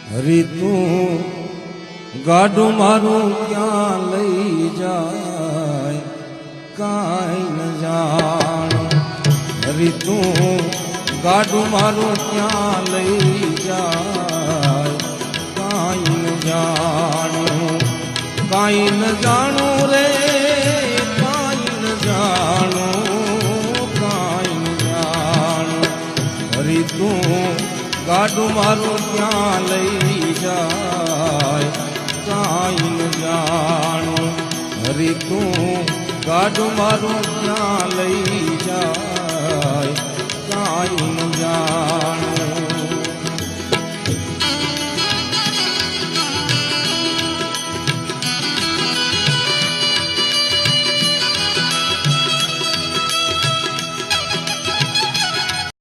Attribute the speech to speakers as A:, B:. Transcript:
A: હરી તું ગાડું મારું ક્યાં લઈ જાય કાંઈ ન જાણ હરી તું ગાડું મારું ક્યાં લઈ જાય કાંઈ ન જાણું કાંઈ ન જાણું રે કાંઈ ન જાણું કાંઈ ન જાણું હરી તું ગાડું મારું ક્યાં લઈ જાય કાંઈ ન જાણું હરી તું ગાડું મારું ક્યાં લઈ જાય કાંઈ ન જાણું